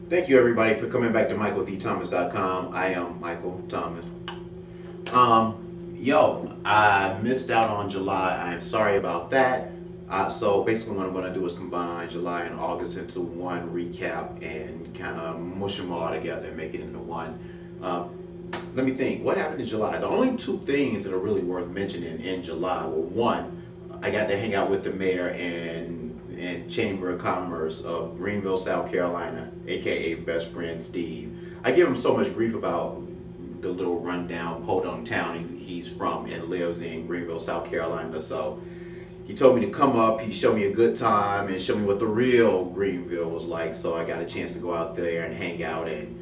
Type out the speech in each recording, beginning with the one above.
Thank you everybody for coming back to MichaelThomas.com. I am Michael Thomas. I missed out on July. I am sorry about that. So basically what I'm going to do is combine July and August into one recap and kind of mush them all together and make it into one. Let me think. What happened in July? The only two things that are really worth mentioning in July were one, I got to hang out with the mayor and Chamber of Commerce of Greenville, South Carolina, aka Best Friend Steve. I give him so much grief about the little rundown podunk town he's from and lives in Greenville, South Carolina. So he told me to come up, he showed me a good time and showed me what the real Greenville was like. So I got a chance to go out there and hang out. And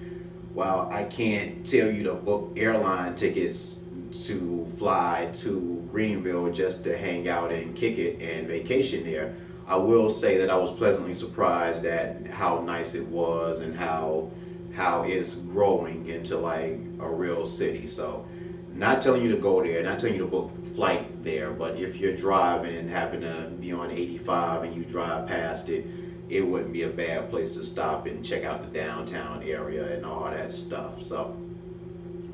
while I can't tell you to book airline tickets to fly to Greenville just to hang out and kick it and vacation there, I will say that I was pleasantly surprised at how nice it was and how it's growing into like a real city. So not telling you to go there, not telling you to book flight there, but if you're driving and happen to be on 85 and you drive past it, it wouldn't be a bad place to stop and check out the downtown area and all that stuff. So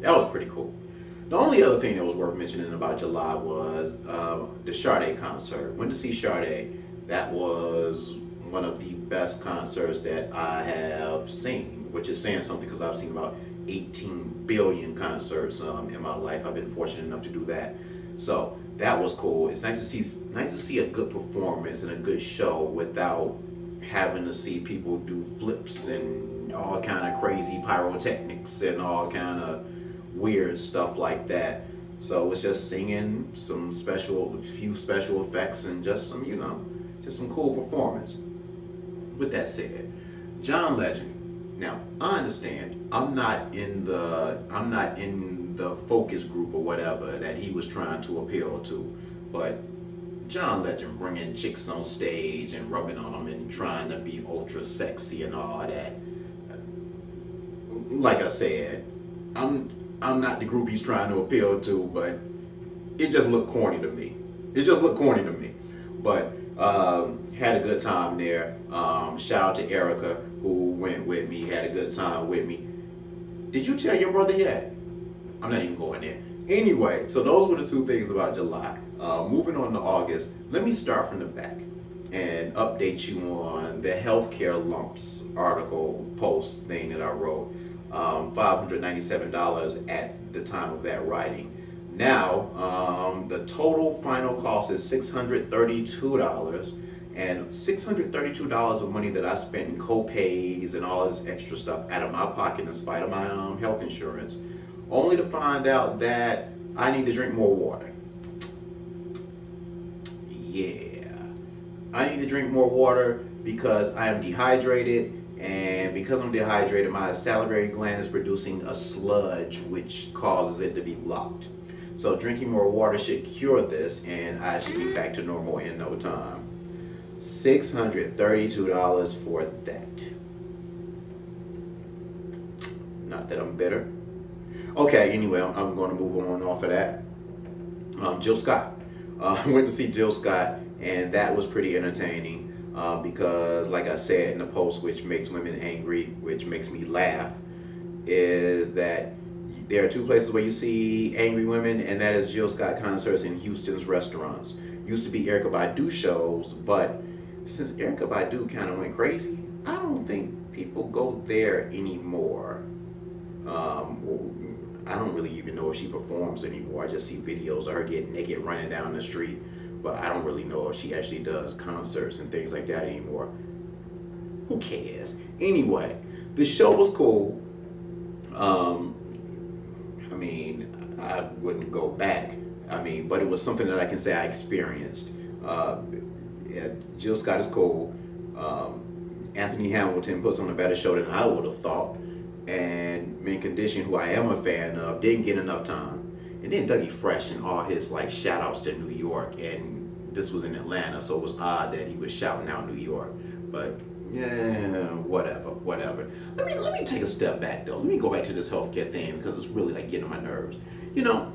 that was pretty cool. The only other thing that was worth mentioning about July was the Sade concert. Went to see Sade. That was one of the best concerts that I have seen, which is saying something because I've seen about 18 billion concerts in my life. I've been fortunate enough to do that. So that was cool. It's nice to see a good performance and a good show without having to see people do flips and all kind of crazy pyrotechnics and all kind of weird stuff like that. So it was just singing, a few special effects, and just some cool performance. With that said, John Legend. Now I understand I'm not in the focus group or whatever that he was trying to appeal to, but John Legend bringing chicks on stage and rubbing on them and trying to be ultra sexy and all that. Like I said, I'm not the group he's trying to appeal to, but it just looked corny to me. It just looked corny to me. But had a good time there. Shout out to Erica who went with me, had a good time with me. Did you tell your brother yet? I'm not even going there. Anyway, so those were the two things about July. Moving on to August, let me start from the back and update you on the healthcare lumps article post thing that I wrote. $597 at the time of that writing. Now, the total final cost is $632, and $632 of money that I spent in co-pays and all this extra stuff out of my pocket in spite of my health insurance, only to find out that I need to drink more water. Yeah, I need to drink more water because I am dehydrated, and because I'm dehydrated, my salivary gland is producing a sludge which causes it to be blocked. So drinking more water should cure this, and I should be back to normal in no time. $632 for that. Not that I'm bitter. Okay, anyway, I'm going to move on off of that. Jill Scott. I went to see Jill Scott, and that was pretty entertaining because, like I said in the post, which makes women angry, which makes me laugh, is that there are two places where you see angry women, and that is Jill Scott concerts and Houston's restaurants. Used to be Erykah Badu shows, but since Erykah Badu kind of went crazy, I don't think people go there anymore. I don't really even know if she performs anymore. I just see videos of her getting naked running down the street, but I don't really know if she actually does concerts and things like that anymore. Who cares? Anyway, the show was cool. I mean, I wouldn't go back. I mean, but it was something that I can say I experienced. Yeah, Jill Scott is cool. Anthony Hamilton puts on a better show than I would have thought. And Mint Condition, who I am a fan of, didn't get enough time. And then Dougie Fresh and all his like shout outs to New York, and this was in Atlanta, so it was odd that he was shouting out New York. But yeah, whatever. Let me take a step back though. Let me go back to this healthcare thing because it's really like getting on my nerves. You know,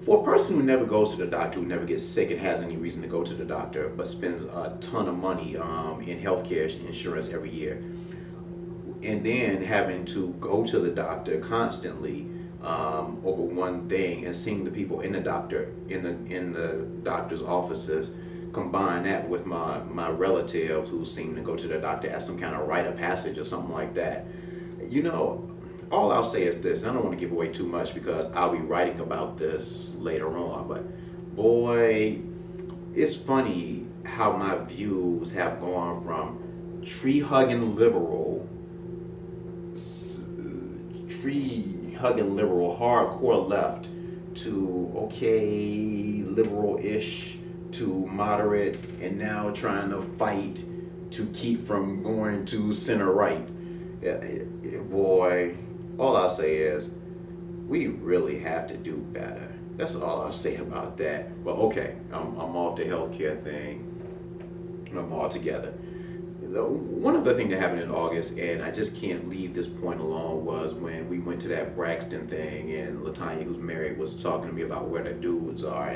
For a person who never goes to the doctor, who never gets sick and has any reason to go to the doctor, but spends a ton of money in healthcare insurance every year, and then having to go to the doctor constantly over one thing, and seeing the people in the doctor's offices, combine that with my relatives who seem to go to the doctor as some kind of rite of passage or something like that. You know, all I'll say is this, and I don't want to give away too much because I'll be writing about this later on, but boy, it's funny how my views have gone from tree-hugging liberal, hardcore left, to okay, liberal-ish, to moderate, and now trying to fight to keep from going to center right. Boy, all I'll say is we really have to do better. That's all I'll say about that. But okay, I'm off the healthcare thing. I'm all together. One other thing that happened in August, and I just can't leave this point alone, was when we went to that Braxton thing, and Latanya, who's married, was talking to me about where the dudes are,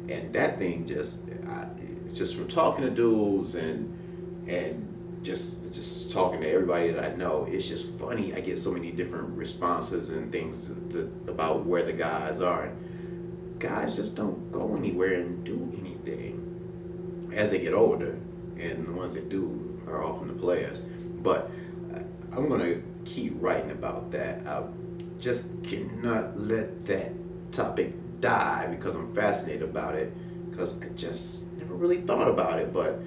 and that thing just from talking to dudes and just talking to everybody that I know, it's just funny. I get so many different responses and things about where the guys are. Guys just don't go anywhere and do anything as they get older, and the ones that do are often the players. But I'm gonna keep writing about that. I just cannot let that topic die because I'm fascinated about it, because I just never really thought about it, but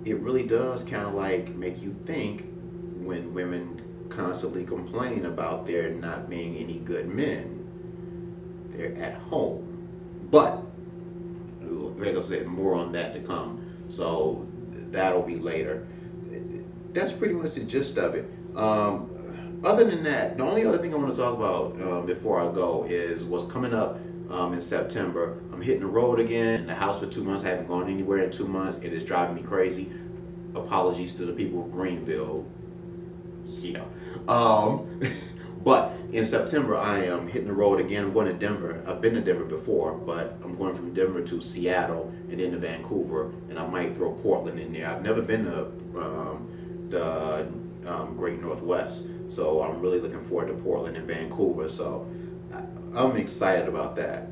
it really does kind of like make you think when women constantly complain about there not being any good men. They're at home. But, like I said, more on that to come. So that'll be later. That's pretty much the gist of it. Other than that, the only other thing I want to talk about before I go is what's coming up in September. I'm hitting the road again. In the house for 2 months. I haven't gone anywhere in 2 months. It is driving me crazy. Apologies to the people of Greenville. Yeah. But in September, I am hitting the road again. I'm going to Denver. I've been to Denver before, but I'm going from Denver to Seattle and then to Vancouver, and I might throw Portland in there. I've never been to the Great Northwest, so I'm really looking forward to Portland and Vancouver. So I'm excited about that.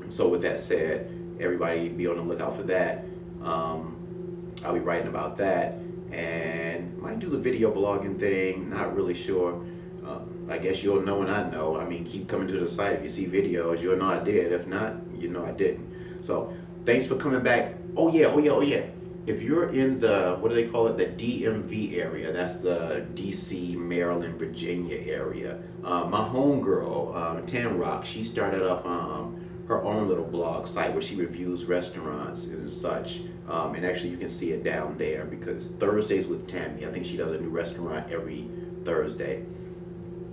So with that said, everybody be on the lookout for that. I'll be writing about that, and might do the video blogging thing. Not really sure. I guess you'll know when I know. I mean, keep coming to the site. If you see videos, you'll know I did. If not, you know I didn't. So thanks for coming back. Oh yeah. If you're in the, what do they call it, the DMV area, that's the DC, Maryland, Virginia area. My homegirl, Tamrock, she started up her own little blog site where she reviews restaurants and such. And actually you can see it down there, because Thursdays with Tammy, I think she does a new restaurant every Thursday.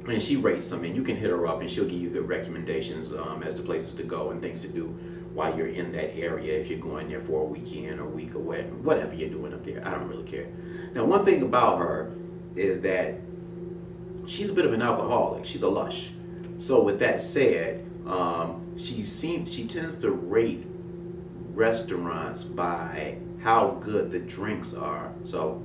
And she rates some, and you can hit her up and she'll give you good recommendations as to places to go and things to do while you're in that area, if you're going there for a weekend or a week or whatever you're doing up there. I don't really care. Now, one thing about her is that she's a bit of an alcoholic. She's a lush. So with that said, she tends to rate restaurants by how good the drinks are. So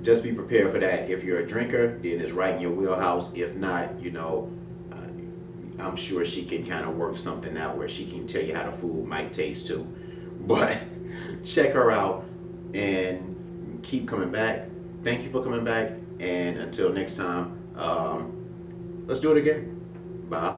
just be prepared for that. If you're a drinker, then it's right in your wheelhouse. If not, you know, I'm sure she can kind of work something out where she can tell you how the food might taste too. But check her out and keep coming back. Thank you for coming back. And until next time, let's do it again. Bye.